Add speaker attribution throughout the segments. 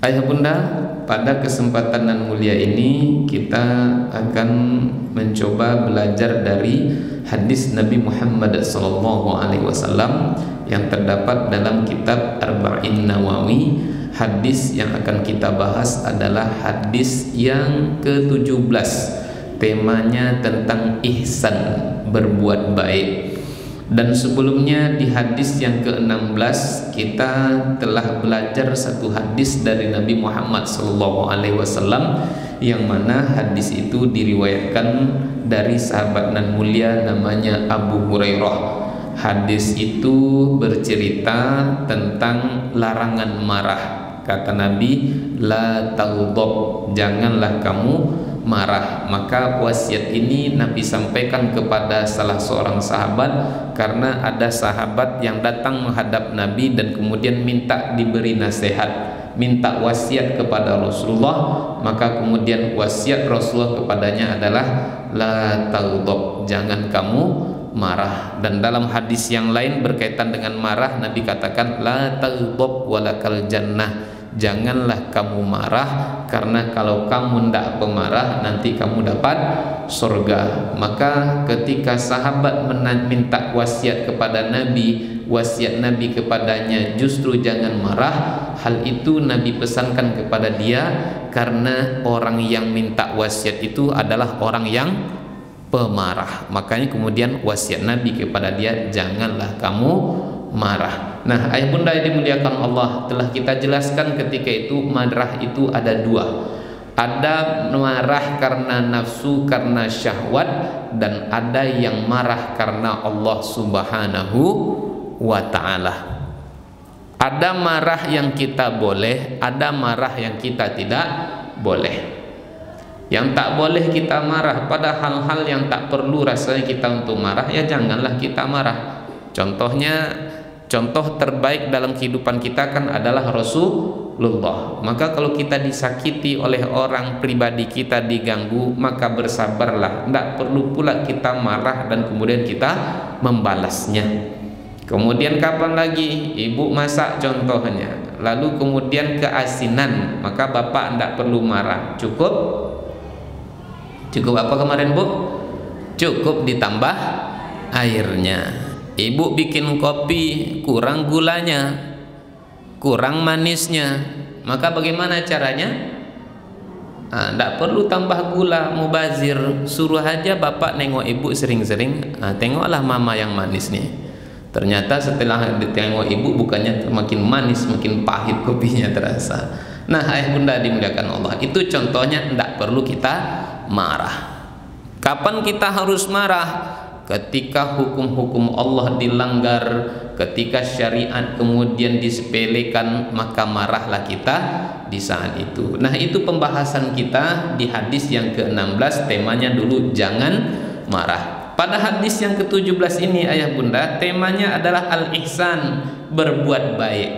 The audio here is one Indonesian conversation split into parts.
Speaker 1: Ayah bunda, pada kesempatan yang mulia ini kita akan mencoba belajar dari hadis Nabi Muhammad SAW yang terdapat dalam kitab Arba'in Nawawi. Hadis yang akan kita bahas adalah hadis yang ke-17. Temanya tentang ihsan, berbuat baik. Dan sebelumnya di hadis yang ke-16 kita telah belajar satu hadis dari Nabi Muhammad SAW yang mana hadis itu diriwayatkan dari sahabat nan mulia namanya Abu Hurairah. Hadis itu bercerita tentang larangan marah. Kata Nabi, la taghdab, janganlah kamu marah. Maka wasiat ini Nabi sampaikan kepada salah seorang sahabat karena ada sahabat yang datang menghadap Nabi dan kemudian minta diberi nasihat, minta wasiat kepada Rasulullah. Maka kemudian wasiat Rasulullah kepadanya adalah la taghdab, jangan kamu marah. Dan dalam hadis yang lain berkaitan dengan marah, Nabi katakan la taghdab walakal jannah, janganlah kamu marah karena kalau kamu tidak pemarah nanti kamu dapat surga. Maka ketika sahabat minta wasiat kepada Nabi, wasiat Nabi kepadanya justru jangan marah, hal itu Nabi pesankan kepada dia karena orang yang minta wasiat itu adalah orang yang pemarah. Makanya kemudian wasiat Nabi kepada dia, janganlah kamu marah. Nah, ayah bunda yang dimuliakan Allah, telah kita jelaskan ketika itu marah itu ada dua. Ada marah karena nafsu, karena syahwat, dan ada yang marah karena Allah Subhanahu wa ta'ala. Ada marah yang kita boleh, ada marah yang kita tidak boleh. Yang tak boleh kita marah pada hal-hal yang tak perlu rasanya kita untuk marah, ya janganlah kita marah. Contoh terbaik dalam kehidupan kita kan adalah Rasulullah. Maka kalau kita disakiti oleh orang pribadi kita, diganggu, maka bersabarlah. Tidak perlu pula kita marah dan kemudian kita membalasnya. Kemudian kapan lagi ibu masak contohnya, lalu kemudian keasinan, maka bapak tidak perlu marah. Cukup apa kemarin bu? Cukup ditambah airnya. Ibu bikin kopi kurang gulanya, kurang manisnya, maka bagaimana caranya? Tidak perlu tambah gula, mubazir. Suruh aja bapak nengok ibu sering-sering, tengoklah mama yang manis nih. Ternyata setelah ditengok ibu bukannya makin manis, makin pahit kopinya terasa. Nah, ayah bunda dimuliakan Allah, itu contohnya tidak perlu kita marah. Kapan kita harus marah? Ketika hukum-hukum Allah dilanggar, ketika syariat kemudian disepelekan, maka marahlah kita di saat itu. Nah, itu pembahasan kita di hadis yang ke-16, temanya dulu jangan marah. Pada hadis yang ke-17 ini ayah bunda, temanya adalah al-ihsan, berbuat baik.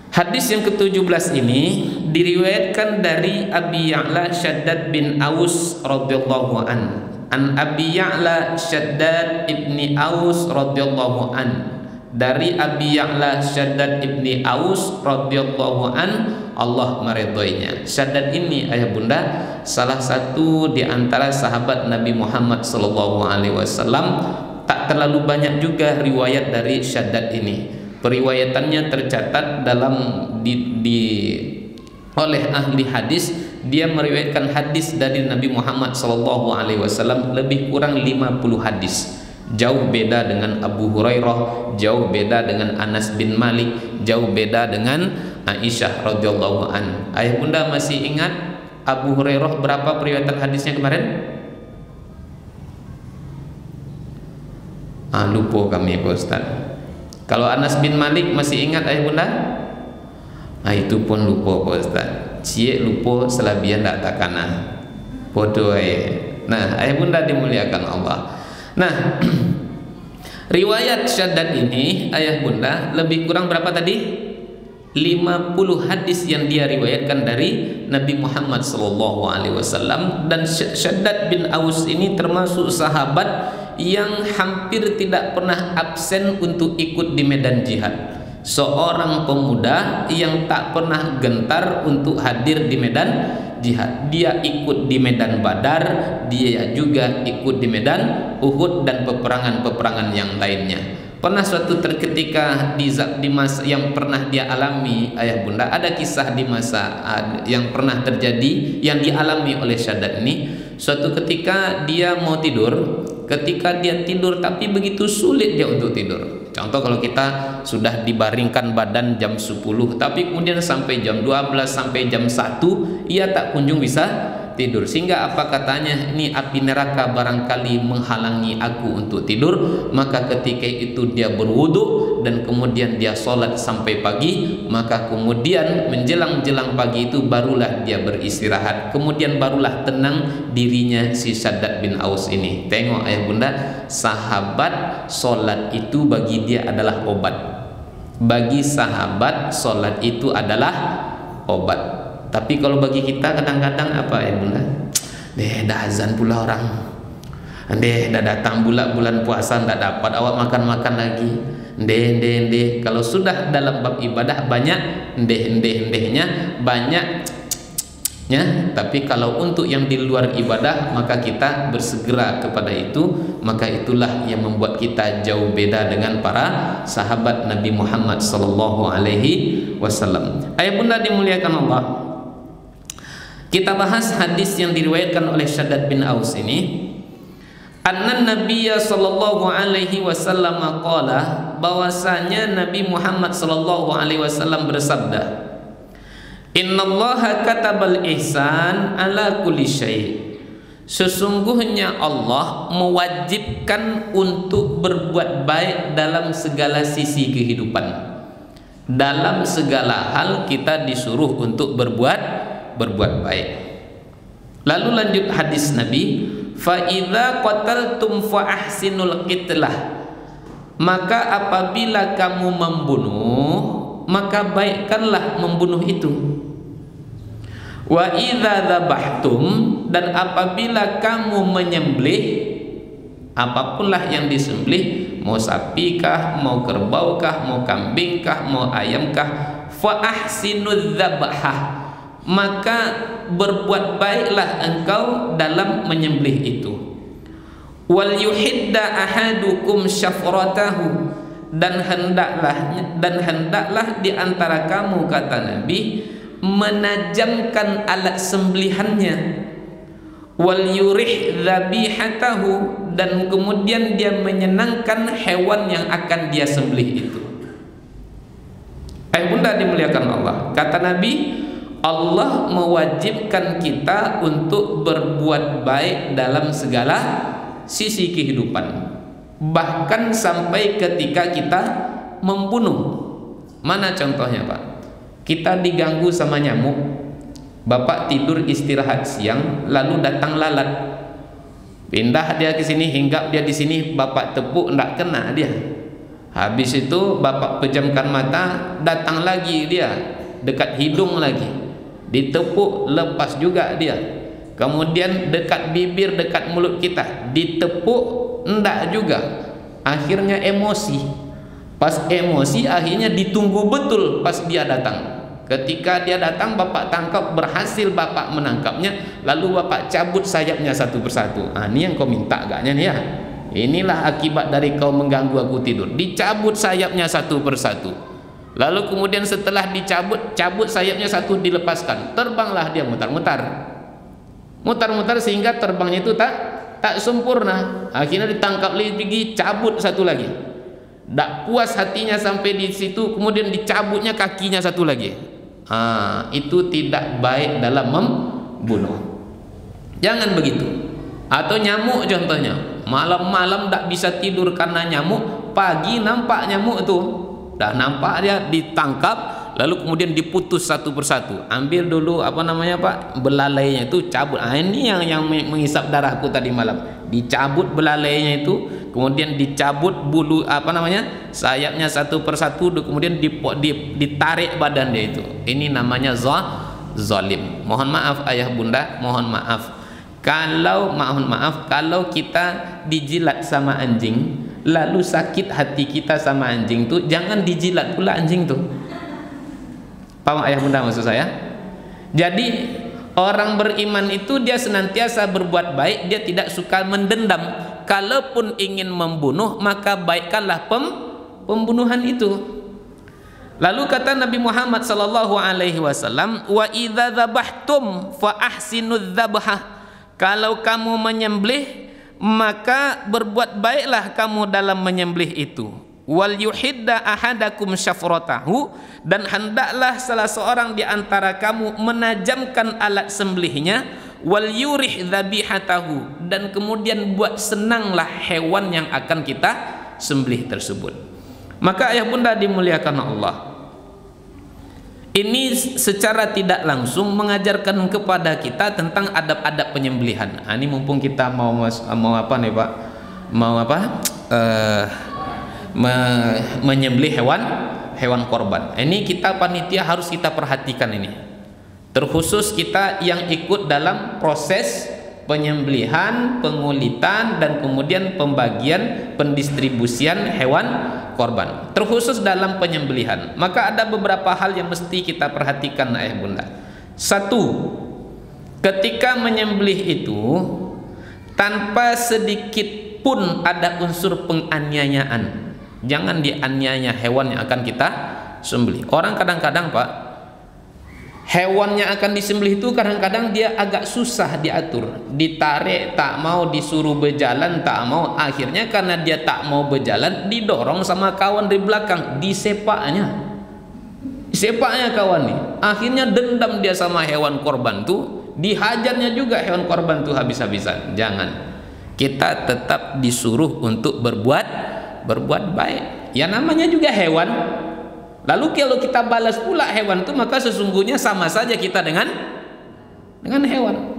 Speaker 1: Hadis yang ke-17 ini diriwayatkan dari Abi Ya'la Shaddad bin Aus radhiyallahu an. An Abi Ya'la Shaddad ibni Aus radhiyallahu an, dari Abi Ya'la Shaddad ibni Aus radhiyallahu an, Allah meridhoinya. Shaddad ini ayah bunda salah satu di antara sahabat Nabi Muhammad SAW. Tak terlalu banyak juga riwayat dari Shaddad ini. Periwayatannya tercatat dalam oleh ahli hadis. Dia meriwayatkan hadis dari Nabi Muhammad SAW lebih kurang 50 hadis. Jauh beda dengan Abu Hurairah, jauh beda dengan Anas bin Malik, jauh beda dengan Aisyah radhiyallahu an. Ayah bunda masih ingat Abu Hurairah berapa periwayatan hadisnya kemarin? Lupa kami Pak Ustaz. Kalau Anas bin Malik masih ingat ayah bunda? Itu pun lupa Pak Ustaz. Cie lupa selabian tak takana. Bodoh Nah, ayah bunda dimuliakan Allah. Nah, riwayat Shaddad ini ayah bunda lebih kurang berapa tadi? 50 hadis yang dia riwayatkan dari Nabi Muhammad SAW. Dan Shaddad bin Aus ini termasuk sahabat yang hampir tidak pernah absen untuk ikut di medan jihad. seorang pemuda yang tak pernah gentar untuk hadir di medan jihad. Dia ikut di medan Badar, dia juga ikut di medan Uhud dan peperangan-peperangan yang lainnya. Pernah suatu ketika di masa yang pernah dia alami, ayah bunda, ada kisah di masa yang pernah terjadi yang dialami oleh Syaddad ini. Suatu ketika dia mau tidur, ketika dia tidur tapi begitu sulit dia untuk tidur. Contoh kalau kita sudah dibaringkan badan jam 10 tapi kemudian sampai jam 12 sampai jam 1 ia tak kunjung bisa tidur, sehingga apa katanya, ini api neraka barangkali menghalangi aku untuk tidur. Maka ketika itu dia berwudu dan kemudian dia sholat sampai pagi. Maka kemudian menjelang pagi itu barulah dia beristirahat, kemudian barulah tenang dirinya si Syaddad bin Aus ini. Tengok ayah bunda, sahabat sholat itu bagi dia adalah obat. Bagi sahabat sholat itu adalah obat. Tapi kalau bagi kita kadang-kadang apa ya bunda, dah azan pula orang, dah datang bulan puasa ndak dapat awak makan lagi, kalau sudah dalam bab ibadah banyak ndehnya banyak nya. Tapi kalau untuk yang di luar ibadah maka kita bersegera kepada itu. Maka itulah yang membuat kita jauh beda dengan para sahabat Nabi Muhammad sallallahu alaihi wasallam. Ayah bunda dimuliakan Allah, kita bahas hadis yang diriwayatkan oleh Syaddad bin Aus ini. Anna Nabiyya sallallahu alaihi wasallam qala, bahwasanya Nabi Muhammad sallallahu alaihi wasallam bersabda, Innallaha katabal ihsan ala kulli syai'. Sesungguhnya Allah mewajibkan untuk berbuat baik dalam segala sisi kehidupan. Dalam segala hal kita disuruh untuk berbuat baik. Lalu lanjut hadis Nabi, fa idza qataltum fa ahsinul qitlah. Maka apabila kamu membunuh, maka baikkanlah membunuh itu. Wa idza dzabhtum, dan apabila kamu menyembelih, apapunlah yang disembelih, mau sapi kah, mau kerbau kah, mau kambing kah, mau ayam kah, fa ahsinudz dzabhah, maka berbuat baiklah engkau dalam menyembelih itu. Wal yuhidda ahadukum syafratahu, dan hendaklah di antara kamu, kata Nabi, menajamkan alat sembelihannya. Wal yurih dzabihatahu, dan kemudian dia menyenangkan hewan yang akan dia sembelih itu. Bunda dimuliakan Allah, kata Nabi, Allah mewajibkan kita untuk berbuat baik dalam segala sisi kehidupan, bahkan sampai ketika kita membunuh. Mana contohnya Pak? Kita diganggu sama nyamuk, Bapak tidur istirahat siang, lalu datang lalat, pindah dia ke sini, hinggap dia di sini, Bapak tepuk, ndak kena dia. Habis itu Bapak pejamkan mata, datang lagi dia dekat hidung lagi, ditepuk, lepas juga dia. Kemudian dekat bibir, dekat mulut kita, ditepuk, enggak juga. Akhirnya emosi. Pas emosi akhirnya ditunggu betul pas dia datang. Ketika dia datang, Bapak tangkap, berhasil Bapak menangkapnya, lalu Bapak cabut sayapnya satu persatu. Ini yang kau minta agaknya nih ya. Inilah akibat dari kau mengganggu aku tidur. Dicabut sayapnya satu persatu. Lalu kemudian setelah cabut sayapnya satu, dilepaskan, terbanglah dia mutar-mutar sehingga terbangnya itu tak sempurna. Akhirnya ditangkap lagi, cabut satu lagi. Tak puas hatinya sampai di situ, kemudian dicabutnya kakinya satu lagi. Itu tidak baik dalam membunuh. Jangan begitu. Atau nyamuk contohnya, malam-malam tak bisa tidur karena nyamuk, pagi nampak nyamuk itu. Dah nampak dia, ditangkap, lalu kemudian diputus satu persatu. Ambil dulu Pak, belalainya itu, cabut. Ini yang menghisap darahku tadi malam. Dicabut belalainya itu, kemudian dicabut bulu sayapnya satu persatu, kemudian ditarik badan dia itu. Ini namanya zalim. Mohon maaf ayah bunda, mohon maaf. Kalau kita dijilat sama anjing, lalu sakit hati kita sama anjing tuh, jangan dijilat pula anjing tuh. Paham ayah bunda maksud saya? Jadi orang beriman itu dia senantiasa berbuat baik, dia tidak suka mendendam. Kalaupun ingin membunuh, maka baikkanlah pembunuhan itu. Lalu kata Nabi Muhammad sallallahu alaihi wasallam, wa idza dzabhtum fa ahsinudz dzabhah. Kalau kamu menyembelih, maka berbuat baiklah kamu dalam menyembelih itu. Wal yuhidda ahadakum syafratahu, dan hendaklah salah seorang di antara kamu menajamkan alat sembelihnya. Wal yurih dzabihatahu, dan kemudian buat senanglah hewan yang akan kita sembelih tersebut. Maka ayah bunda dimuliakan Allah, ini secara tidak langsung mengajarkan kepada kita tentang adab-adab penyembelihan. Ini mumpung kita mau apa nih Pak? Mau apa? Menyembelih hewan korban. Ini kita panitia harus kita perhatikan ini. Terkhusus kita yang ikut dalam proses penyembelihan, pengulitan, dan kemudian pembagian pendistribusian hewan korban, terkhusus dalam penyembelihan. Maka ada beberapa hal yang mesti kita perhatikan ayah bunda. Satu, ketika menyembelih itu tanpa sedikit pun ada unsur penganiayaan. Jangan dianiaya hewan yang akan kita sembelih. Orang kadang-kadang Pak, hewan yang akan disembelih itu kadang-kadang dia agak susah diatur, ditarik tak mau, disuruh berjalan tak mau. Akhirnya karena dia tak mau berjalan, didorong sama kawan di belakang, disepaknya kawan nih. Akhirnya dendam dia sama hewan korban tuh, dihajarnya juga hewan korban tuh habis-habisan. Jangan, kita tetap disuruh untuk berbuat baik. Ya namanya juga hewan. Lalu kalau kita balas pula hewan itu, maka sesungguhnya sama saja kita dengan hewan.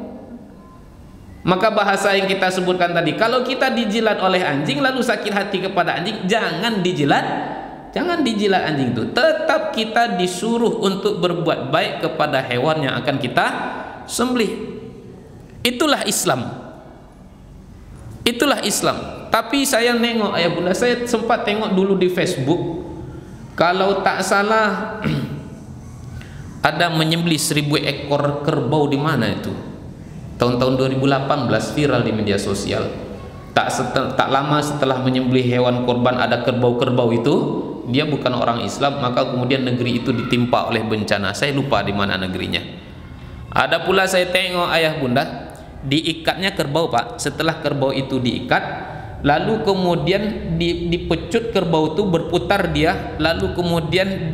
Speaker 1: Maka bahasa yang kita sebutkan tadi, kalau kita dijilat oleh anjing lalu sakit hati kepada anjing, jangan dijilat anjing itu. Tetap kita disuruh untuk berbuat baik kepada hewan yang akan kita sembelih. Itulah Islam. Tapi saya nengok ayah bunda, saya sempat tengok dulu di Facebook, kalau tak salah ada menyembelih 1000 ekor kerbau di mana itu? Tahun-tahun 2018 viral di media sosial. Tak lama setelah menyembelih hewan korban ada kerbau-kerbau itu, dia bukan orang Islam, maka kemudian negeri itu ditimpa oleh bencana. Saya lupa di mana negerinya. Ada pula saya tengok ayah bunda, diikatnya kerbau Pak. Setelah kerbau itu diikat, lalu kemudian dipecut kerbau itu, berputar dia, lalu kemudian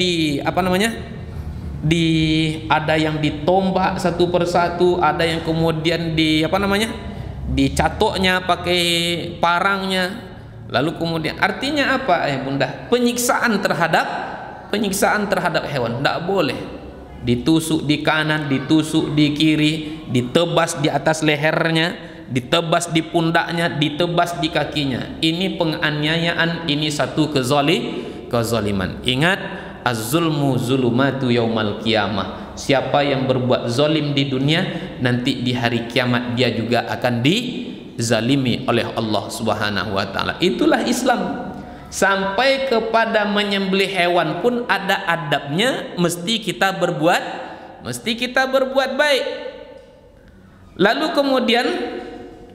Speaker 1: ada yang ditombak satu persatu, ada yang kemudian dicatoknya pakai parangnya, lalu kemudian artinya apa ya bunda? Penyiksaan terhadap hewan. Tidak boleh ditusuk di kanan, ditusuk di kiri, ditebas di atas lehernya, ditebas di pundaknya, ditebas di kakinya. Ini penganiayaan, ini satu kezaliman. Ingat, az-zulmu zulumatu yaumal qiyamah. Siapa yang berbuat zalim di dunia, nanti di hari kiamat dia juga akan dizalimi oleh Allah Subhanahu wa taala. Itulah Islam. Sampai kepada menyembelih hewan pun ada adabnya, mesti kita berbuat baik. Lalu kemudian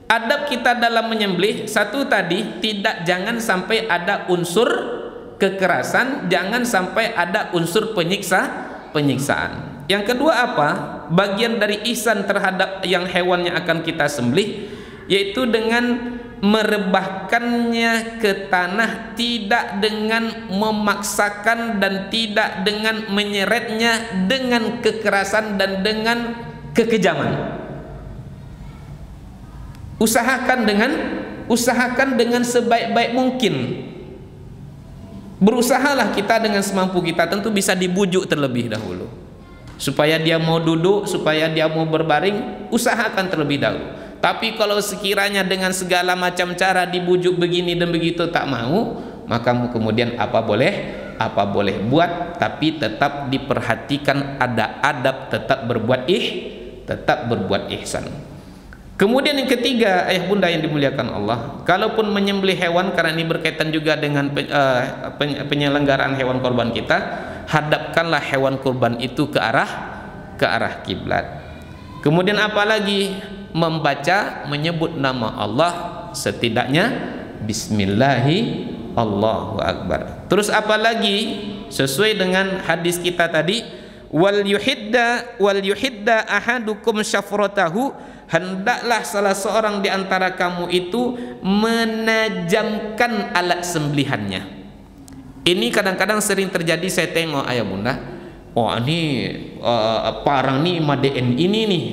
Speaker 1: adab kita dalam menyembelih, satu tadi, jangan sampai ada unsur kekerasan, jangan sampai ada unsur penyiksaan. Yang kedua apa? Bagian dari ihsan terhadap yang hewan yang akan kita sembelih, yaitu dengan merebahkannya ke tanah, tidak dengan memaksakan dan tidak dengan menyeretnya dengan kekerasan dan dengan kekejaman. Usahakan dengan sebaik-baik mungkin. Berusahalah kita dengan semampu kita, tentu bisa dibujuk terlebih dahulu supaya dia mau duduk, supaya dia mau berbaring, usahakan terlebih dahulu. Tapi kalau sekiranya dengan segala macam cara dibujuk begini dan begitu tak mau, maka kemudian apa boleh buat, tapi tetap diperhatikan ada adab, tetap berbuat ihsan. Kemudian yang ketiga, ayah bunda yang dimuliakan Allah, kalaupun menyembelih hewan, karena ini berkaitan juga dengan penyelenggaraan hewan kurban kita, hadapkanlah hewan kurban itu ke arah kiblat. Kemudian apalagi membaca, menyebut nama Allah setidaknya Bismillahi Allahu Akbar. Terus apalagi sesuai dengan hadis kita tadi, wal yuhidda ahadukum syafratahu, hendaklah salah seorang di antara kamu itu menajamkan alat sembelihannya. Ini kadang-kadang sering terjadi, saya tengok ayah bunda, oh ini parang nih maden ini nih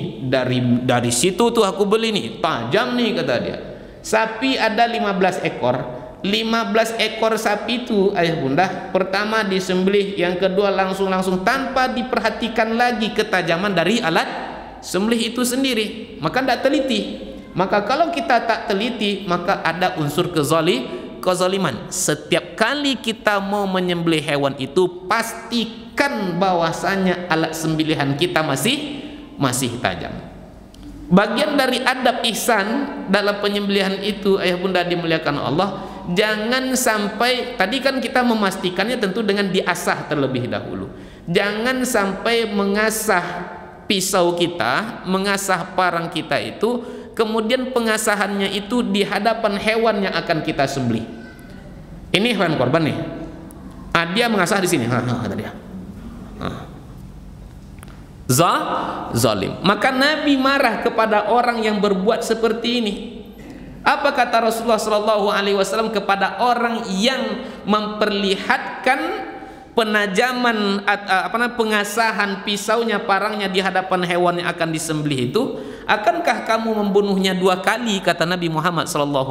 Speaker 1: dari situ tuh aku beli nih, tajam nih kata dia. Sapi ada 15 ekor. 15 ekor sapi itu ayah bunda, pertama disembelih, yang kedua langsung tanpa diperhatikan lagi ketajaman dari alat sembelih itu sendiri, maka tidak teliti. Maka kalau kita tak teliti, maka ada unsur kezaliman. Setiap kali kita mau menyembelih hewan itu, pastikan bahwasanya alat sembelihan kita masih tajam. Bagian dari adab ihsan dalam penyembelihan itu ayah bunda dimuliakan Allah, jangan sampai, tadi kan kita memastikannya tentu dengan diasah terlebih dahulu. Jangan sampai mengasah pisau kita, mengasah parang kita itu, kemudian pengasahannya itu di hadapan hewan yang akan kita sembelih. Ini hewan korban nih, dia mengasah di sini, kata dia. Zalim. Maka Nabi marah kepada orang yang berbuat seperti ini. Apa kata Rasulullah SAW kepada orang yang memperlihatkan penajaman pengasahan pisaunya, parangnya di hadapan hewan yang akan disembelih itu? Akankah kamu membunuhnya 2 kali, kata Nabi Muhammad SAW?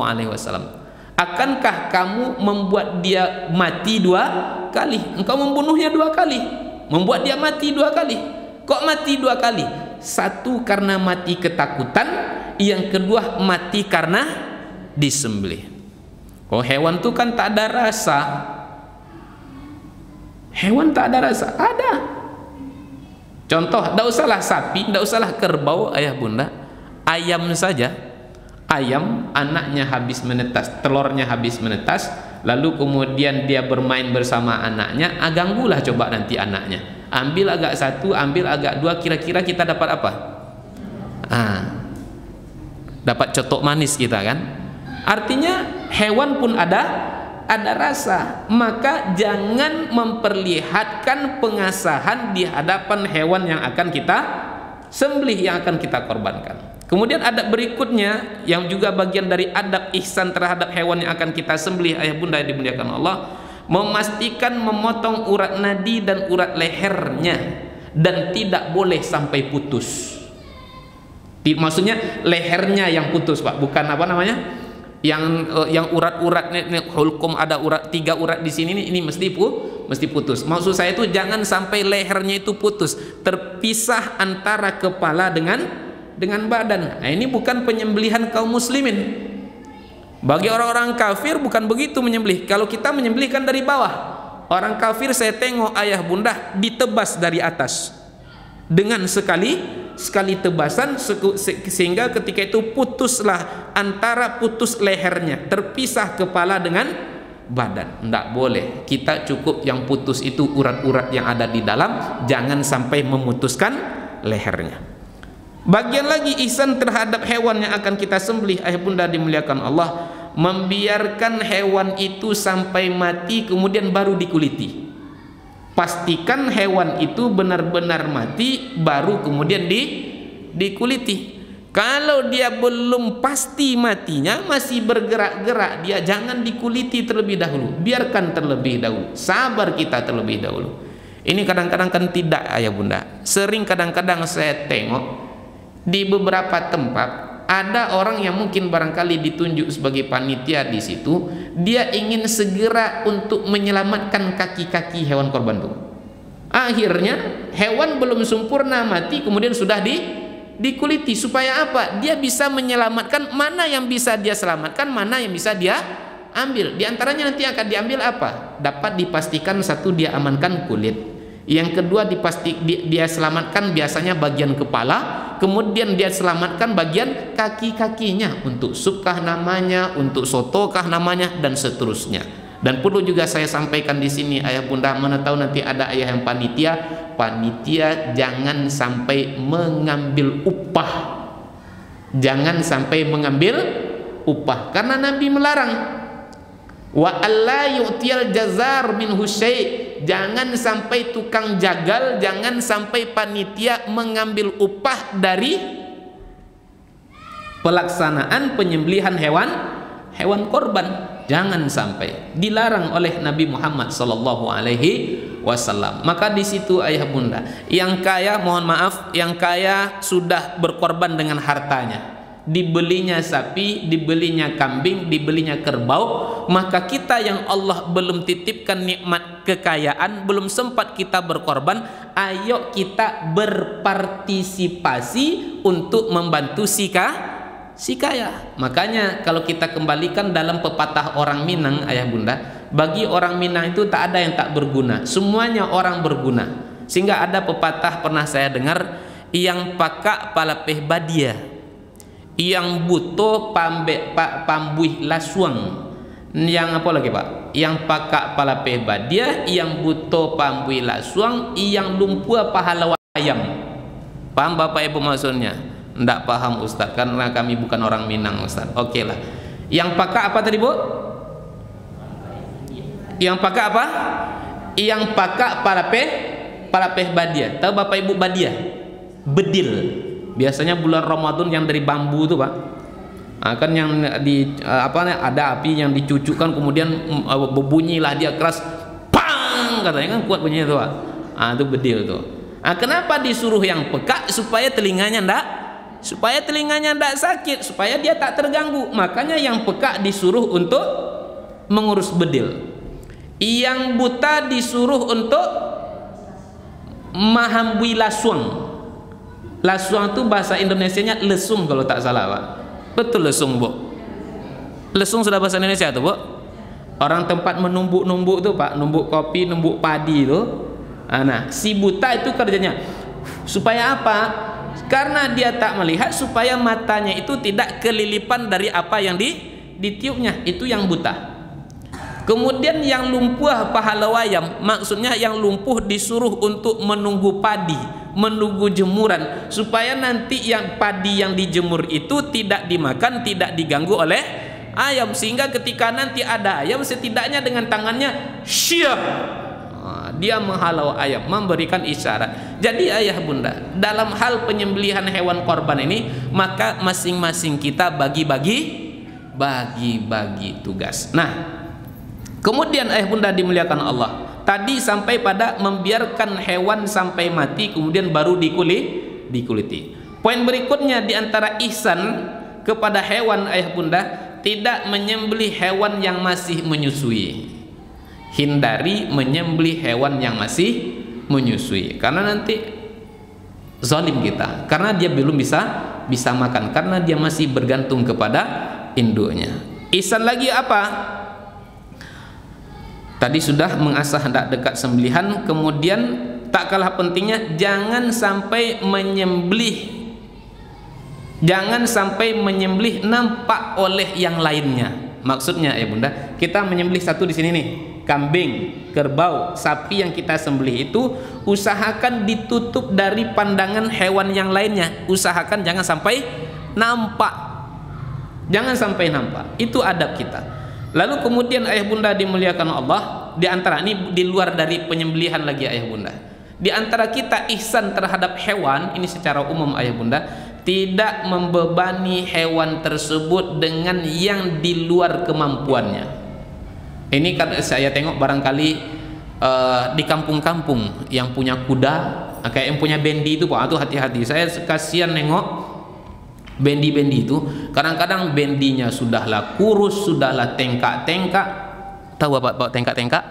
Speaker 1: Akankah kamu membuat dia mati 2 kali? Engkau membunuhnya 2 kali, membuat dia mati 2 kali. Kok mati 2 kali? Satu karena mati ketakutan, yang kedua mati karena disembelih. Oh, hewan itu kan tak ada rasa. Hewan tak ada rasa, ada. Contoh, tidak usahlah sapi, tidak usahlah kerbau ayah bunda, ayam saja. Ayam anaknya habis menetas, telurnya habis menetas, lalu kemudian dia bermain bersama anaknya, ganggulah coba nanti anaknya. Ambil agak 1, ambil agak 2, kira-kira kita dapat apa? Dapat cotok manis kita kan? Artinya hewan pun ada rasa. Maka jangan memperlihatkan pengasahan di hadapan hewan yang akan kita sembelih, yang akan kita korbankan. Kemudian adab berikutnya yang juga bagian dari adab ihsan terhadap hewan yang akan kita sembelih ayah bunda yang dimuliakan Allah, memastikan memotong urat nadi dan urat lehernya, dan tidak boleh sampai putus. Maksudnya lehernya yang putus, Pak, bukan apa namanya, yang urat-urat hukum ada urat 3 urat di sini, ini mesti putus. Maksud saya itu jangan sampai lehernya itu putus, terpisah antara kepala dengan badan. Nah, ini bukan penyembelihan kaum muslimin. Bagi orang-orang kafir bukan begitu menyembelih. Kalau kita menyembelih kan dari bawah. Orang kafir saya tengok ayah bunda ditebas dari atas dengan sekali tebasan, sehingga ketika itu putuslah putus lehernya, terpisah kepala dengan badan. Tidak boleh. Kita cukup yang putus itu urat-urat yang ada di dalam, jangan sampai memutuskan lehernya. Bagian lagi ihsan terhadap hewan yang akan kita sembelih ayah bunda dimuliakan Allah, membiarkan hewan itu sampai mati kemudian baru dikuliti. Pastikan hewan itu benar-benar mati baru kemudian dikuliti. Kalau dia belum pasti matinya, masih bergerak-gerak, dia jangan dikuliti terlebih dahulu, biarkan terlebih dahulu, sabar kita terlebih dahulu. Ini kadang-kadang kan tidak ayah bunda. Sering kadang-kadang saya tengok di beberapa tempat ada orang yang mungkin barangkali ditunjuk sebagai panitia di situ, dia ingin segera untuk menyelamatkan kaki-kaki hewan korban itu. Akhirnya hewan belum sempurna mati kemudian sudah dikuliti. Supaya apa? Dia bisa menyelamatkan mana yang bisa dia selamatkan, mana yang bisa dia ambil. Di antaranya nanti akan diambil apa? Dapat dipastikan, 1, dia amankan kulit. Yang kedua dia selamatkan biasanya bagian kepala kemudian dia selamatkan bagian kaki-kakinya, untuk supkah namanya, untuk sotokah namanya, dan seterusnya. Dan perlu juga saya sampaikan di sini ayah bunda, mana tahu nanti ada ayah yang panitia jangan sampai mengambil upah, jangan sampai mengambil upah, karena Nabi melarang. Wa alla yu'tiyal jazar minhu syai', jangan sampai tukang jagal, jangan sampai panitia mengambil upah dari pelaksanaan penyembelihan hewan korban. Jangan sampai, dilarang oleh Nabi Muhammad sallallahu alaihi wasallam. Maka di situ ayah bunda, yang kaya, mohon maaf, yang kaya sudah berkorban dengan hartanya, dibelinya sapi, dibelinya kambing, dibelinya kerbau. Maka kita yang Allah belum titipkan nikmat kekayaan, belum sempat kita berkorban, ayo kita berpartisipasi untuk membantu si kaya. Makanya kalau kita kembalikan dalam pepatah orang Minang ayah bunda, bagi orang Minang itu tak ada yang tak berguna, semuanya orang berguna. Sehingga ada pepatah pernah saya dengar, yang pakak palapeh badia, yang buto pambuih lasuang, yang apa lagi pak, yang pakak palapeh badia, yang buto pambuih lasuang, yang lumpuh pahala ayam. Paham bapak ibu maksudnya? Ndak paham Ustaz, karena kami bukan orang Minang Ustaz. Oke lah. Yang pakak apa tadi bu? Yang pakak apa? Yang pakak palapeh badia. Tahu bapak ibu badia? Bedil. Biasanya bulan Ramadan yang dari bambu itu pak. Kan yang ada api yang dicucukkan, kemudian berbunyilah dia keras, pang, katanya kan kuat bunyinya itu pak. Itu bedil tuh. Kenapa disuruh yang peka? Supaya telinganya ndak sakit, supaya dia tak terganggu. Makanya yang peka disuruh untuk mengurus bedil, yang buta disuruh untuk mahambui lasuang. Lasuang itu bahasa Indonesianya lesung kalau tak salah pak. Betul lesung bu? Lesung sudah bahasa Indonesia tuh bu? Orang tempat menumbuk-numbuk tuh pak, numbuk kopi, numbuk padi tuh. Nah si buta itu kerjanya supaya apa? Karena dia tak melihat, supaya matanya itu tidak kelilipan dari apa yang ditiupnya. Itu yang buta. Kemudian yang lumpuh pahala wayam, maksudnya yang lumpuh disuruh untuk menunggu padi, menunggu jemuran, supaya nanti yang padi yang dijemur itu tidak dimakan, tidak diganggu oleh ayam. Sehingga ketika nanti ada ayam, setidaknya dengan tangannya syah, dia menghalau ayam, memberikan isyarat. Jadi ayah bunda, dalam hal penyembelihan hewan korban ini, maka masing-masing kita bagi-bagi tugas. Nah, kemudian ayah bunda dimuliakan Allah, tadi sampai pada membiarkan hewan sampai mati, kemudian baru dikuliti. Poin berikutnya diantara ihsan kepada hewan ayah bunda, tidak menyembelih hewan yang masih menyusui. Hindari menyembelih hewan yang masih menyusui, karena nanti zalim kita, karena dia belum bisa makan, karena dia masih bergantung kepada induknya. Ihsan lagi apa? Tadi sudah mengasah hendak dekat sembelihan. Kemudian tak kalah pentingnya, jangan sampai menyembelih nampak oleh yang lainnya. Maksudnya ya bunda, kita menyembelih satu di sini nih, kambing, kerbau, sapi yang kita sembelih itu, usahakan ditutup dari pandangan hewan yang lainnya. Usahakan jangan sampai nampak, itu adab kita. Lalu kemudian ayah bunda dimuliakan Allah, di antara ini di luar dari penyembelihan lagi ayah bunda, di antara kita ihsan terhadap hewan ini secara umum ayah bunda, tidak membebani hewan tersebut dengan yang di luar kemampuannya. Ini kan saya tengok barangkali di kampung-kampung yang punya kuda, kayak yang punya bendi itu pak, itu hati-hati. Saya kasihan nengok bendi-bendi itu, kadang-kadang bendinya sudahlah kurus, sudahlah tengkak-tengkak. Tahu bapak tengkak-tengkak?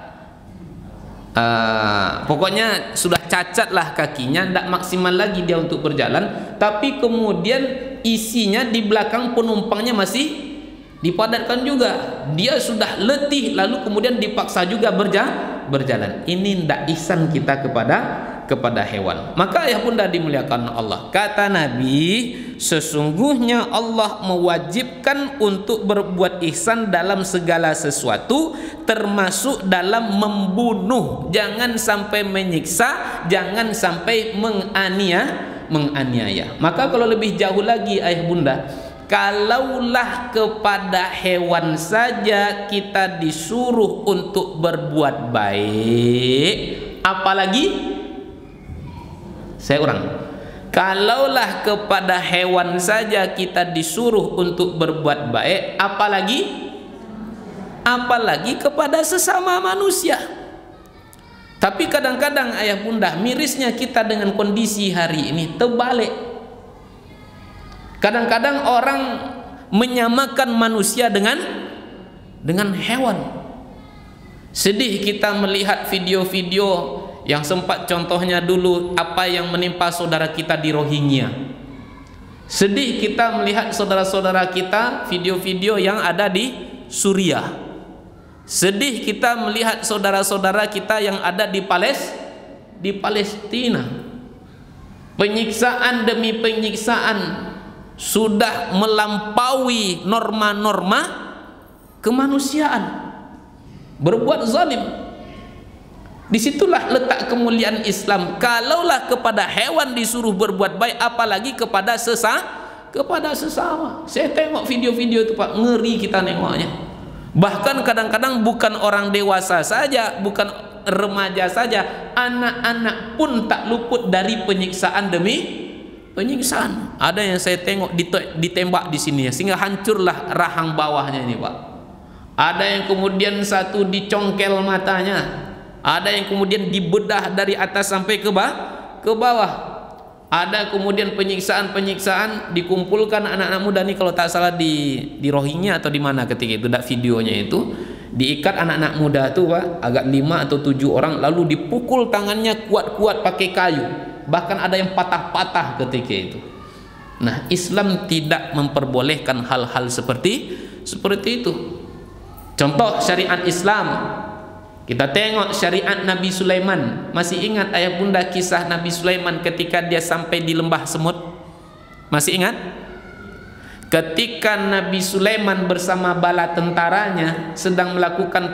Speaker 1: Pokoknya sudah cacat lah kakinya, tidak maksimal lagi dia untuk berjalan. Tapi kemudian isinya di belakang penumpangnya masih dipadatkan juga. Dia sudah letih, lalu kemudian dipaksa juga berjalan. Ini tidak ihsan kita kepada kepada hewan. Maka ayah bunda dimuliakan Allah, kata Nabi, sesungguhnya Allah mewajibkan untuk berbuat ihsan dalam segala sesuatu, termasuk dalam membunuh. Jangan sampai menyiksa, jangan sampai menganiaya. Maka kalau lebih jauh lagi ayah bunda, kalaulah kepada hewan saja kita disuruh untuk berbuat baik, apalagi, saya ulang, kalaulah kepada hewan saja kita disuruh untuk berbuat baik, apalagi kepada sesama manusia. Tapi kadang-kadang ayah bunda, mirisnya kita dengan kondisi hari ini terbalik. Kadang-kadang orang menyamakan manusia dengan hewan. Sedih kita melihat video-video yang sempat, contohnya dulu apa yang menimpa saudara kita di Rohingya. Sedih kita melihat saudara-saudara kita, video-video yang ada di Suriah. Sedih kita melihat saudara-saudara kita yang ada di Palestina. Penyiksaan demi penyiksaan sudah melampaui norma-norma kemanusiaan. Berbuat zalim. Disitulah letak kemuliaan Islam. Kalaulah kepada hewan disuruh berbuat baik, apalagi kepada sesama. Saya tengok video-video itu Pak, ngeri kita nengoknya. Bahkan kadang-kadang bukan orang dewasa saja, bukan remaja saja, anak-anak pun tak luput dari penyiksaan demi penyiksaan. Ada yang saya tengok ditembak di sini ya, sehingga hancurlah rahang bawahnya ini Pak. Ada yang kemudian satu dicongkel matanya. Ada yang kemudian dibedah dari atas sampai ke bawah. Ada kemudian penyiksaan dikumpulkan anak-anak muda nih, kalau tak salah di Rohingya atau di mana ketika itu, dak videonya itu diikat anak-anak muda tuh Pak, agak 5 atau 7 orang, lalu dipukul tangannya kuat-kuat pakai kayu. Bahkan ada yang patah-patah ketika itu. Nah, Islam tidak memperbolehkan hal-hal seperti itu. Contoh syariat Islam, kita tengok syariat Nabi Sulaiman. Masih ingat ayah bunda kisah Nabi Sulaiman ketika dia sampai di lembah semut? Masih ingat? Ketika Nabi Sulaiman bersama bala tentaranya sedang melakukan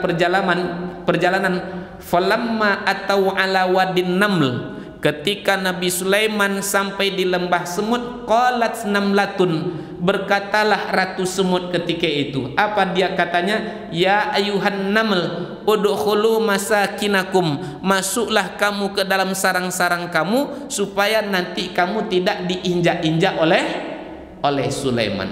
Speaker 1: perjalanan, falamma atau ala wadin naml, ketika Nabi Sulaiman sampai di lembah semut, qalat namlatun, berkatalah ratu semut ketika itu. Apa dia katanya? Ya ayuhan naml udkhulu masakinakum, masuklah kamu ke dalam sarang-sarang kamu supaya nanti kamu tidak diinjak-injak oleh Sulaiman.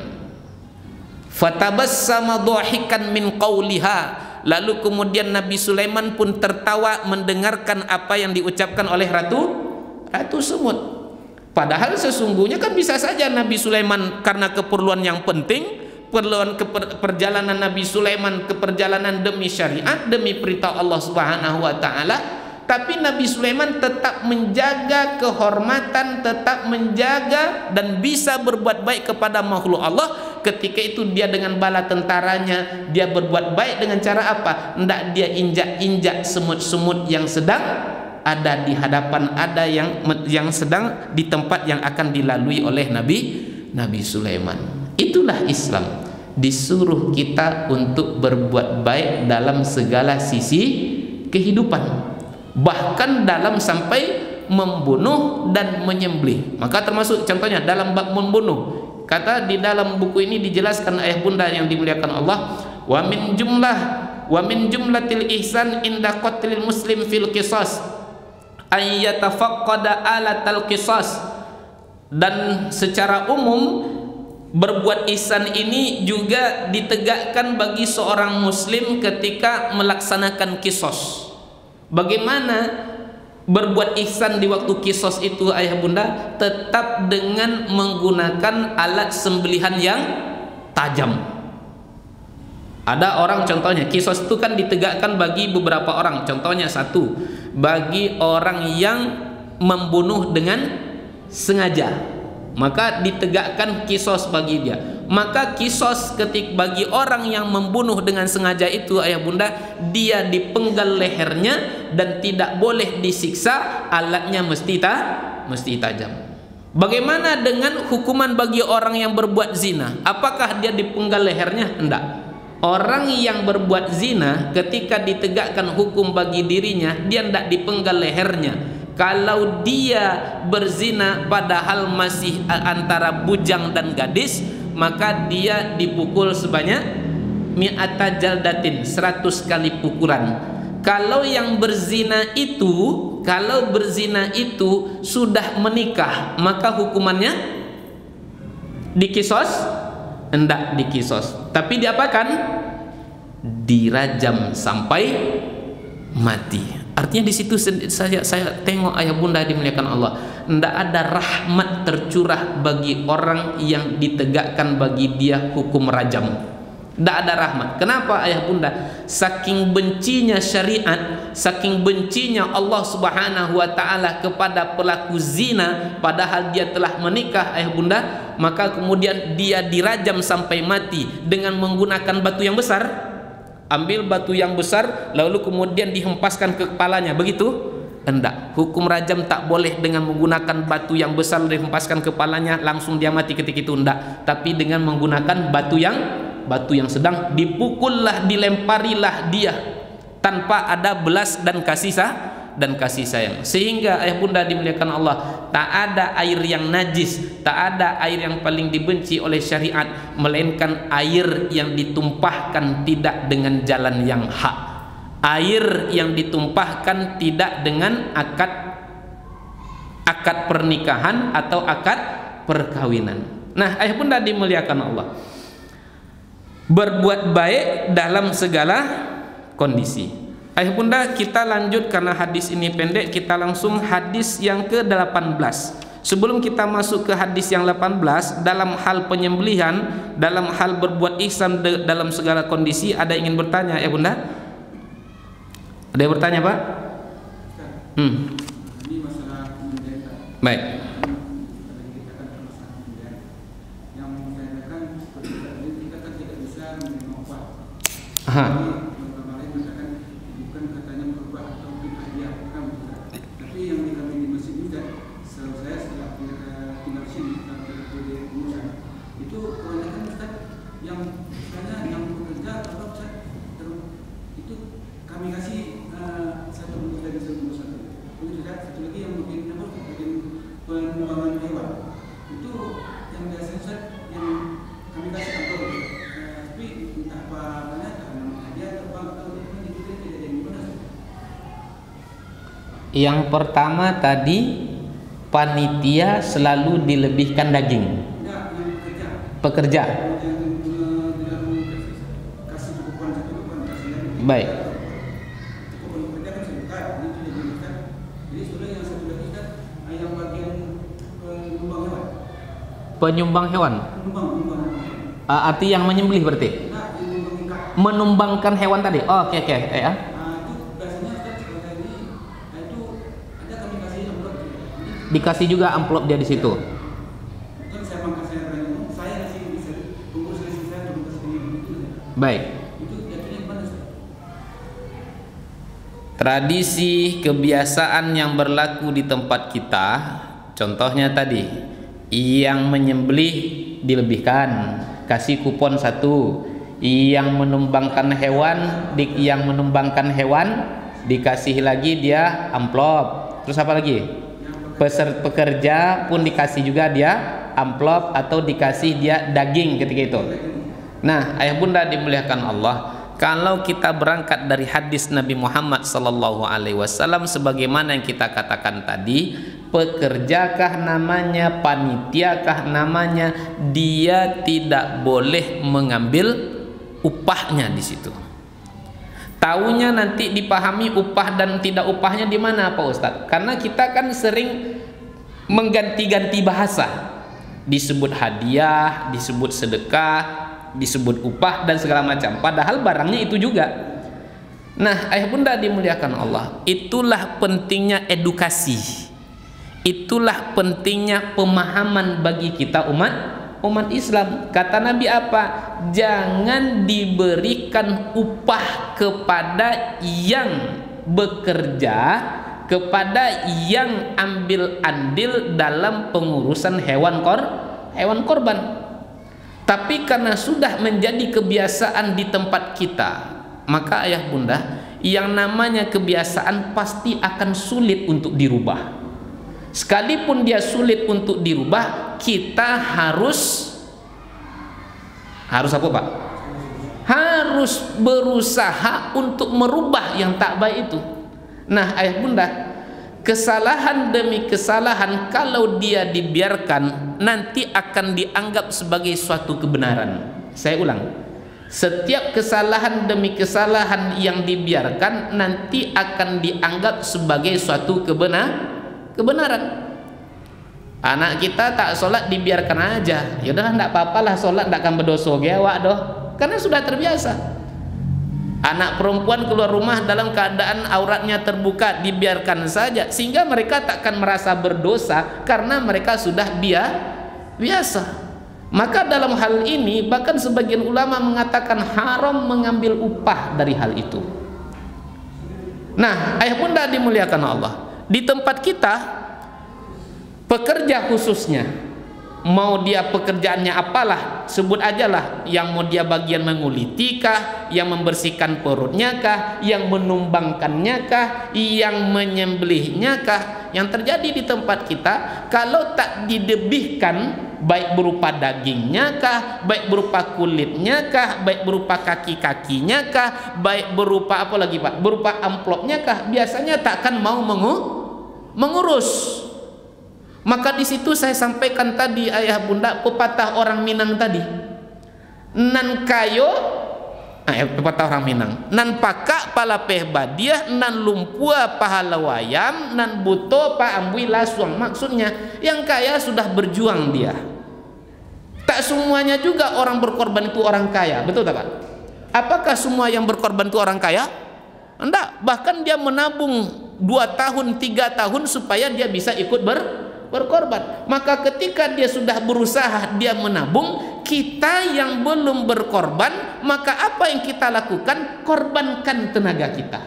Speaker 1: Fatabassama dhahikan min qawliha, lalu kemudian Nabi Sulaiman pun tertawa mendengarkan apa yang diucapkan oleh ratu semut. Padahal sesungguhnya kan bisa saja Nabi Sulaiman karena keperluan yang penting, perjalanan Nabi Sulaiman ke perjalanan demi syariat, demi perintah Allah Subhanahu wa taala, tapi Nabi Sulaiman tetap menjaga kehormatan, tetap menjaga dan bisa berbuat baik kepada makhluk Allah. Ketika itu dia dengan bala tentaranya, dia berbuat baik dengan cara apa? Hendak dia injak-injak semut-semut yang sedang ada di hadapan, ada yang sedang di tempat yang akan dilalui oleh Nabi Sulaiman. Itulah Islam, disuruh kita untuk berbuat baik dalam segala sisi kehidupan, bahkan dalam sampai membunuh dan menyembelih. Maka termasuk contohnya dalam bab membunuh, kata di dalam buku ini dijelaskan ayah bunda yang dimuliakan Allah, wa min jumlatil ihsan inda qatlil muslim fil qisas ayyatafaqqada alatal qisas. Dan secara umum berbuat ihsan ini juga ditegakkan bagi seorang muslim ketika melaksanakan kisos. Bagaimana berbuat ihsan di waktu kisos itu ayah bunda? Tetap dengan menggunakan alat sembelihan yang tajam. Ada orang, contohnya kisos itu kan ditegakkan bagi beberapa orang. Contohnya satu, bagi orang yang membunuh dengan sengaja, maka ditegakkan kisos bagi dia. maka kisos bagi orang yang membunuh dengan sengaja itu ayah bunda, dia dipenggal lehernya dan tidak boleh disiksa, alatnya mesti tajam. Bagaimana dengan hukuman bagi orang yang berbuat zina? Apakah dia dipenggal lehernya? Enggak. Orang yang berbuat zina ketika ditegakkan hukum bagi dirinya, dia tidak dipenggal lehernya. Kalau dia berzina padahal masih antara bujang dan gadis, maka dia dipukul sebanyak mi'ata jaldatin, 100 kali pukulan. Kalau yang berzina itu, sudah menikah, maka hukumannya dikisos? Enggak dikisos, tapi diapakan? Dirajam sampai mati. Artinya di situ saya tengok ayah bunda dimuliakan Allah, tidak ada rahmat tercurah bagi orang yang ditegakkan bagi dia hukum rajam. Tidak ada rahmat. Kenapa ayah bunda? Saking bencinya syariat, saking bencinya Allah Subhanahu wa taala kepada pelaku zina padahal dia telah menikah ayah bunda, maka kemudian dia dirajam sampai mati dengan menggunakan batu yang besar. Ambil batu yang besar lalu kemudian dihempaskan ke kepalanya, begitu? Enggak. Hukum rajam tak boleh dengan menggunakan batu yang besar dihempaskan ke kepalanya langsung dia mati ketika itu, enggak. Tapi dengan menggunakan batu yang sedang, dipukullah, dilemparilah dia tanpa ada belas dan kasih sayang. Sehingga ayah bunda dimuliakan Allah, tak ada air yang najis, tak ada air yang paling dibenci oleh syariat melainkan air yang ditumpahkan tidak dengan jalan yang hak, air yang ditumpahkan tidak dengan akad pernikahan atau akad perkawinan. Nah ayah bunda dimuliakan Allah, berbuat baik dalam segala kondisi. Ayah bunda, kita lanjut karena hadis ini pendek, kita langsung hadis yang ke-18. Sebelum kita masuk ke hadis yang 18, dalam hal penyembelihan, dalam hal berbuat ihsan dalam segala kondisi, ada yang ingin bertanya ayah bunda? Ada yang bertanya Pak?
Speaker 2: Ini masalah penyembelihan.
Speaker 1: Baik.
Speaker 2: Yang menanyakan seperti tadi, kita kan tidak bisa menerima upah. Tapi yang di kami di masjid ini kan, saya setelah tinggal sini itu kebanyakan Ustaz yang misalnya yang bekerja atau Ustaz itu kami kasih satu bungkus dari satu bungkus satu. Kemudian satu lagi yang mungkin pengembangan hewan itu yang biasa Ustaz yang kami kasih atau tapi entah apa namanya dia terbang atau itu tidak ada yang gimana.
Speaker 1: Yang pertama tadi, panitia selalu dilebihkan daging.
Speaker 2: Enggak, yang
Speaker 1: pekerja. Baik. Penyumbang hewan. Arti yang menyembelih berarti. Menumbangkan hewan tadi. Oh, oke. Dikasih juga amplop dia di situ. Baik. Tradisi kebiasaan yang berlaku di tempat kita, contohnya tadi, yang menyembelih dilebihkan, kasih kupon 1. Yang menumbangkan hewan, dikasih lagi dia amplop. Terus apa lagi? Pekerja pun dikasih juga dia amplop atau dikasih dia daging ketika itu. Nah, ayah bunda dimuliakan Allah, kalau kita berangkat dari hadis Nabi Muhammad SAW sebagaimana yang kita katakan tadi, pekerjakah namanya, panitiakah namanya, dia tidak boleh mengambil upahnya di situ. Taunya nanti dipahami upah dan tidak upahnya di mana Pak Ustadz? Karena kita kan sering mengganti-ganti bahasa, disebut hadiah, disebut sedekah, disebut upah dan segala macam, padahal barangnya itu juga. Nah, ayah bunda dimuliakan Allah, itulah pentingnya edukasi, itulah pentingnya pemahaman bagi kita umat umat Islam. Kata Nabi apa? Jangan diberikan upah kepada yang bekerja, kepada yang ambil andil dalam pengurusan hewan korban. Tapi karena sudah menjadi kebiasaan di tempat kita, maka ayah bunda, yang namanya kebiasaan pasti akan sulit untuk dirubah. Sekalipun dia sulit untuk dirubah, kita harus apa Pak? Harus berusaha untuk merubah yang tak baik itu. Nah ayah bunda, kesalahan demi kesalahan kalau dia dibiarkan nanti akan dianggap sebagai suatu kebenaran. Saya ulang, setiap kesalahan demi kesalahan yang dibiarkan nanti akan dianggap sebagai suatu kebenaran. Anak kita tak sholat dibiarkan aja, ya udah ndak apa-apalah sholat, ndak akan berdosa gewak doh, karena sudah terbiasa. Anak perempuan keluar rumah dalam keadaan auratnya terbuka, dibiarkan saja, sehingga mereka takkan merasa berdosa karena mereka sudah biasa. Maka dalam hal ini bahkan sebagian ulama mengatakan haram mengambil upah dari hal itu. Nah ayah bunda dimuliakan Allah, di tempat kita pekerja khususnya, mau dia pekerjaannya apalah, sebut aja lah, yang mau dia bagian menguliti kah, yang membersihkan perutnya kah, yang menumbangkannya kah, yang menyembelihnya kah, yang terjadi di tempat kita kalau tak didebihkan, baik berupa dagingnya kah, baik berupa kulitnya kah, baik berupa kaki-kakinya kah, baik berupa apa lagi Pak, berupa amplopnya kah, biasanya tak akan mau mengurus. Maka di situ saya sampaikan tadi ayah bunda, pepatah orang Minang tadi, nan kayo, pepatah orang Minang, nan paka pala peh badiah, nan lumpua pahala wayam, nan buto pa ambui lasuang. Maksudnya yang kaya sudah berjuang dia. Tak semuanya juga orang berkorban itu orang kaya, betul tak Pak? Apakah semua yang berkorban itu orang kaya? Enggak, bahkan dia menabung 2 tahun 3 tahun supaya dia bisa ikut berkorban. Maka ketika dia sudah berusaha, dia menabung, kita yang belum berkorban, maka apa yang kita lakukan? Korbankan tenaga kita.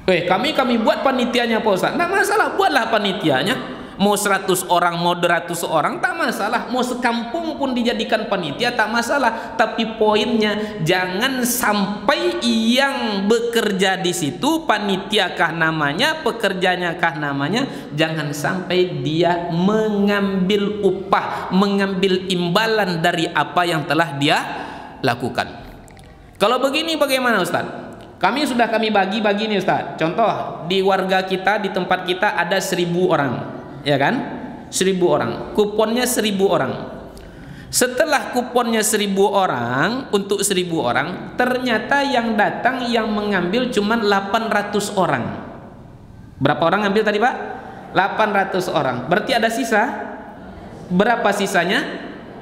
Speaker 1: Kami buat panitianya Pak Ustaz. Nah masalah, buatlah panitianya. Mau 100 orang, mau 200 orang, tak masalah. Mau sekampung pun dijadikan panitia, tak masalah. Tapi poinnya, jangan sampai yang bekerja di situ, panitia kah namanya, pekerjanya kah namanya, jangan sampai dia mengambil upah, mengambil imbalan dari apa yang telah dia lakukan. Kalau begini bagaimana Ustaz? Kami bagi nih Ustaz. Contoh, di warga kita, di tempat kita ada 1000 orang. Ya kan, 1000 orang, kuponnya 1000 orang. Setelah kuponnya 1000 orang, untuk 1000 orang, ternyata yang datang, yang mengambil cuma 800 orang. Berapa orang ambil tadi Pak? 800 orang. Berarti ada sisa. Berapa sisanya?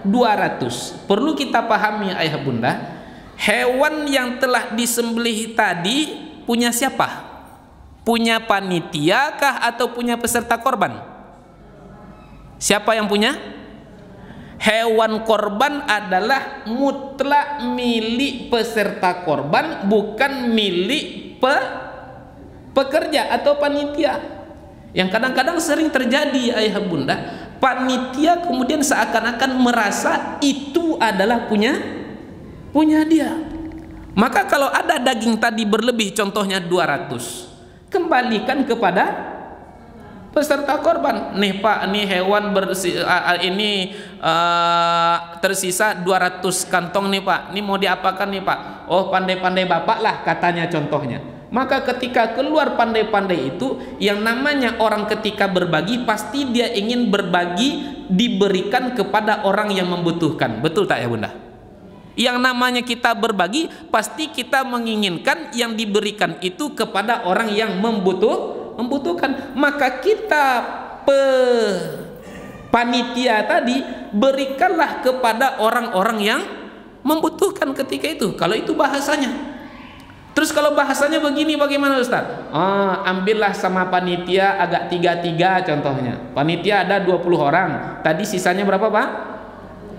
Speaker 1: 200. Perlu kita pahami ayah bunda, hewan yang telah disembelih tadi punya siapa? Punya panitia kah atau punya peserta korban? Siapa yang punya? Hewan korban adalah mutlak milik peserta korban, bukan milik pekerja atau panitia. Yang kadang-kadang sering terjadi ayah bunda, panitia kemudian seakan-akan merasa itu adalah punya dia. Maka kalau ada daging tadi berlebih, contohnya 200, kembalikan kepada peserta korban. Nih Pak, nih hewan tersisa 200 kantong nih Pak. Ini mau diapakan nih Pak? Oh pandai-pandai Bapak lah katanya contohnya. Maka ketika keluar pandai-pandai itu, yang namanya orang ketika berbagi pasti dia ingin berbagi, diberikan kepada orang yang membutuhkan. Betul tak ya bunda? Yang namanya kita berbagi pasti kita menginginkan yang diberikan itu kepada orang yang membutuhkan. Maka kita panitia tadi berikanlah kepada orang-orang yang membutuhkan ketika itu, kalau itu bahasanya. Terus kalau bahasanya begini bagaimana Ustaz? Ambillah sama panitia agak 3-3 contohnya. Panitia ada 20 orang. Tadi sisanya berapa Pak?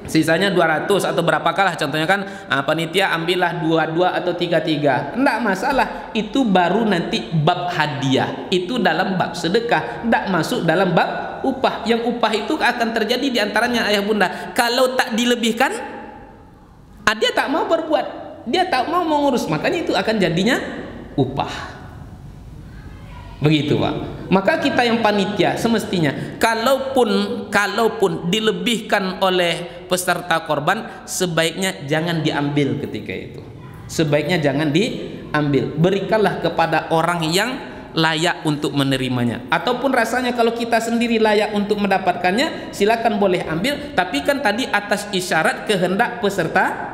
Speaker 1: Sisanya 200 atau berapakah lah contohnya kan. Panitia ambillah 22 atau 3-3. Enggak masalah. Itu baru nanti bab hadiah. Itu dalam bab sedekah. Enggak masuk dalam bab upah. Yang upah itu akan terjadi diantaranya ayah bunda. Kalau tak dilebihkan, dia tak mau berbuat. Dia tak mau mengurus, makanya itu akan jadinya upah. Begitu Pak. Maka kita yang panitia semestinya kalaupun dilebihkan oleh peserta korban, sebaiknya jangan diambil ketika itu. Sebaiknya jangan diambil. Berikanlah kepada orang yang layak untuk menerimanya. Ataupun rasanya kalau kita sendiri layak untuk mendapatkannya, silakan boleh ambil, tapi kan tadi atas isyarat kehendak peserta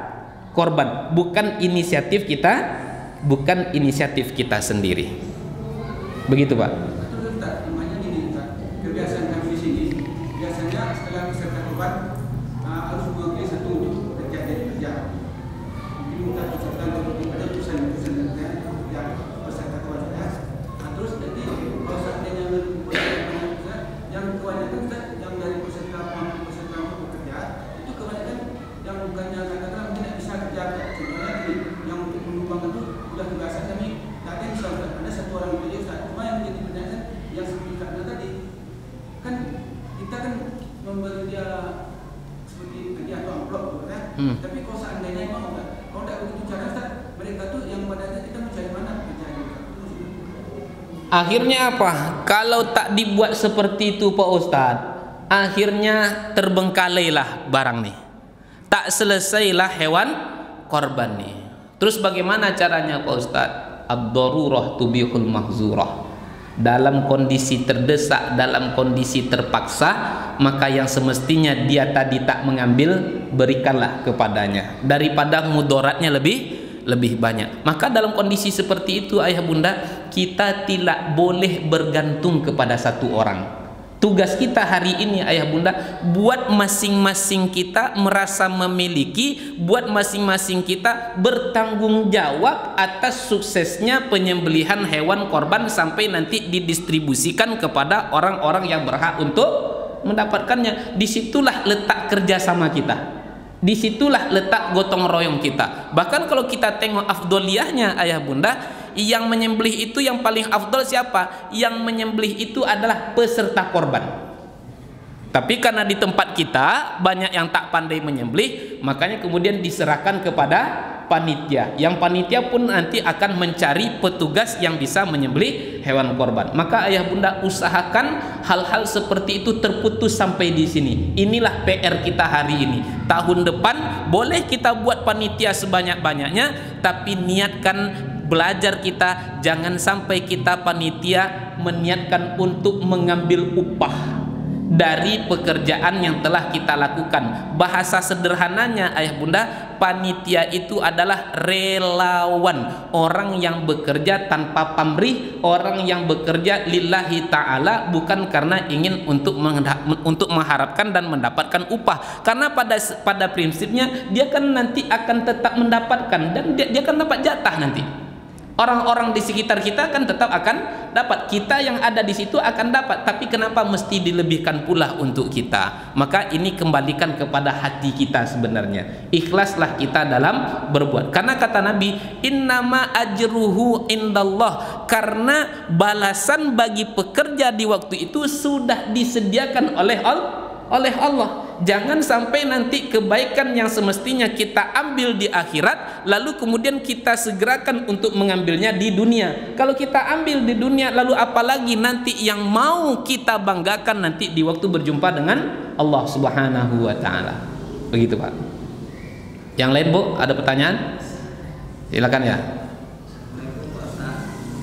Speaker 1: korban, bukan inisiatif kita sendiri. Begitu Pak.
Speaker 2: Namanya gini, kebiasaan kami di sini biasanya setelah peserta korban harus mengakui satu untuk kerja. Mungkin minta peserta untuk ada tulisan yang peserta korban. Terus jadi kalau seandainya yang kebanyakan yang dari peserta bekerja itu kebanyakan yang bukannya katakan tidak bisa kerja. Contohnya yang untuk menumpang itu sudah biasa kami tadi misalnya ada satu orang bekerja. Cuma yang menjadi pertanyaan yang seperti karena tadi kan kita kan memberi dia seperti tadi atau amplop tapi kalau seandainya memang kalau tidak begitu cara mereka tuh yang padanya kita mencari mana mencari.
Speaker 1: Akhirnya apa? Kalau tak dibuat seperti itu Pak Ustadz, akhirnya terbengkalailah barang nih. Tak selesailah hewan korban nih. Terus bagaimana caranya Pak Ustadz? Ad-darurah tubihul mahzurah. Dalam kondisi terdesak, dalam kondisi terpaksa, maka yang semestinya dia tadi tak mengambil, berikanlah kepadanya daripada mudaratnya lebih banyak. Maka dalam kondisi seperti itu ayah bunda, kita tidak boleh bergantung kepada satu orang. Tugas kita hari ini ayah bunda, buat masing-masing kita merasa memiliki, buat masing-masing kita bertanggung jawab atas suksesnya penyembelihan hewan korban sampai nanti didistribusikan kepada orang-orang yang berhak untuk mendapatkannya. Disitulah letak kerjasama kita. Disitulah letak gotong royong kita. Bahkan kalau kita tengok afdoliyahnya ayah bunda, yang menyembelih itu yang paling afdol siapa? Yang menyembelih itu adalah peserta korban. Tapi karena di tempat kita banyak yang tak pandai menyembelih, makanya kemudian diserahkan kepada panitia. Yang panitia pun nanti akan mencari petugas yang bisa menyembelih hewan korban. Maka ayah bunda usahakan hal-hal seperti itu terputus sampai di sini. Inilah PR kita hari ini. Tahun depan boleh kita buat panitia sebanyak-banyaknya, tapi niatkan belajar kita, jangan sampai kita panitia meniatkan untuk mengambil upah dari pekerjaan yang telah kita lakukan. Bahasa sederhananya ayah bunda, panitia itu adalah relawan, orang yang bekerja tanpa pamrih, orang yang bekerja lillahi ta'ala, bukan karena ingin untuk mengharapkan dan mendapatkan upah. Karena pada prinsipnya dia kan nanti akan tetap mendapatkan, dan dia akan dapat jatah nanti. Orang-orang di sekitar kita kan tetap akan dapat, kita yang ada di situ akan dapat, tapi kenapa mesti dilebihkan pula untuk kita? Maka ini kembalikan kepada hati kita sebenarnya. Ikhlaslah kita dalam berbuat. Karena kata Nabi, innama ajruhu indallah, karena balasan bagi pekerja di waktu itu sudah disediakan oleh Allah. Jangan sampai nanti kebaikan yang semestinya kita ambil di akhirat lalu kemudian kita segerakan untuk mengambilnya di dunia. Kalau kita ambil di dunia, lalu apalagi nanti yang mau kita banggakan nanti di waktu berjumpa dengan Allah Subhanahu wa taala. Begitu Pak. Yang lain Bu, ada pertanyaan? Silakan ya.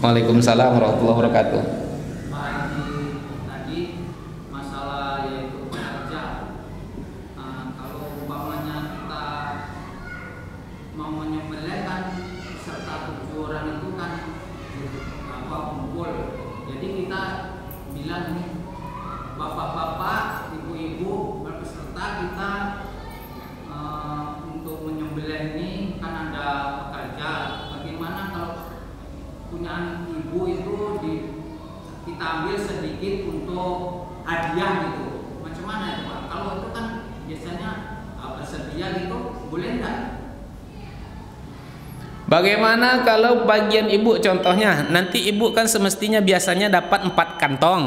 Speaker 1: Waalaikumsalam warahmatullahi wabarakatuh.
Speaker 3: Bapak-bapak, ibu-ibu berpeserta kita untuk menyembelih ini kan ada pekerja. Bagaimana kalau sedikit untuk hadiah gitu. Macam mana itu Pak? Kalau itu kan biasanya bersedia gitu, boleh enggak?
Speaker 1: Bagaimana kalau bagian ibu, contohnya nanti ibu kan semestinya biasanya dapat 4 kantong,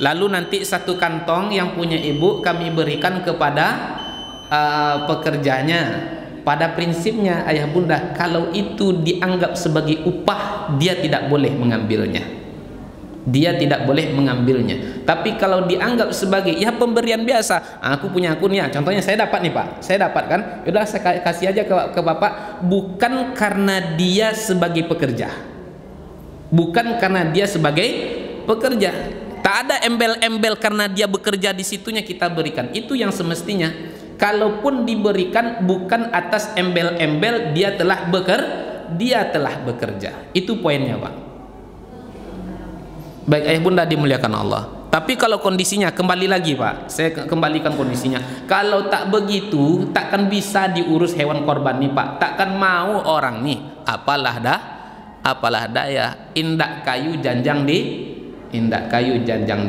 Speaker 1: lalu nanti 1 kantong yang punya ibu kami berikan kepada pekerjanya. Pada prinsipnya ayah bunda, kalau itu dianggap sebagai upah, dia tidak boleh mengambilnya. Dia tidak boleh mengambilnya. Tapi kalau dianggap sebagai ya pemberian biasa, aku punya akun ya, contohnya saya dapat nih Pak, saya dapat kan, yaudah saya kasih aja ke Bapak, bukan karena dia sebagai pekerja, bukan karena dia sebagai pekerja. Tak ada embel-embel karena dia bekerja di situnya kita berikan. Itu yang semestinya. Kalaupun diberikan bukan atas embel-embel dia telah bekerja. Itu poinnya Pak. Baik ayah bunda dimuliakan Allah. Tapi kalau kondisinya kembali lagi Pak, saya kembalikan kondisinya. Kalau tak begitu, takkan bisa diurus hewan korban nih Pak. Takkan mau orang nih, apalah daya indak kayu janjang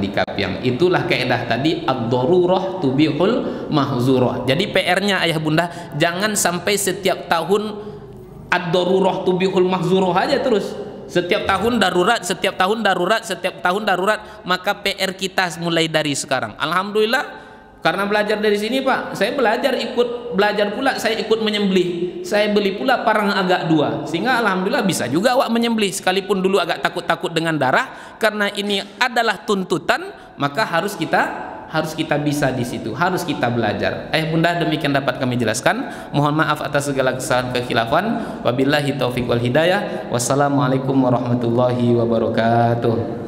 Speaker 1: di kapiang. Itulah kaidah tadi, ad-darurah tubihul mahzurah. Jadi PR-nya ayah bunda, jangan sampai setiap tahun ad-darurah tubihul mahzurah aja terus. Setiap tahun darurat, setiap tahun darurat, setiap tahun darurat. Maka PR kita mulai dari sekarang. Alhamdulillah, karena belajar dari sini Pak, saya belajar pula, saya ikut menyembelih. Saya beli pula parang agak 2, sehingga alhamdulillah bisa juga awak menyembelih. Sekalipun dulu agak takut-takut dengan darah, karena ini adalah tuntutan, maka harus kita bisa di situ, harus kita belajar. Ayah bunda, demikian dapat kami jelaskan. Mohon maaf atas segala kesalahan kekhilafan. Wabillahi taufiq wal hidayah. Wassalamualaikum warahmatullahi wabarakatuh.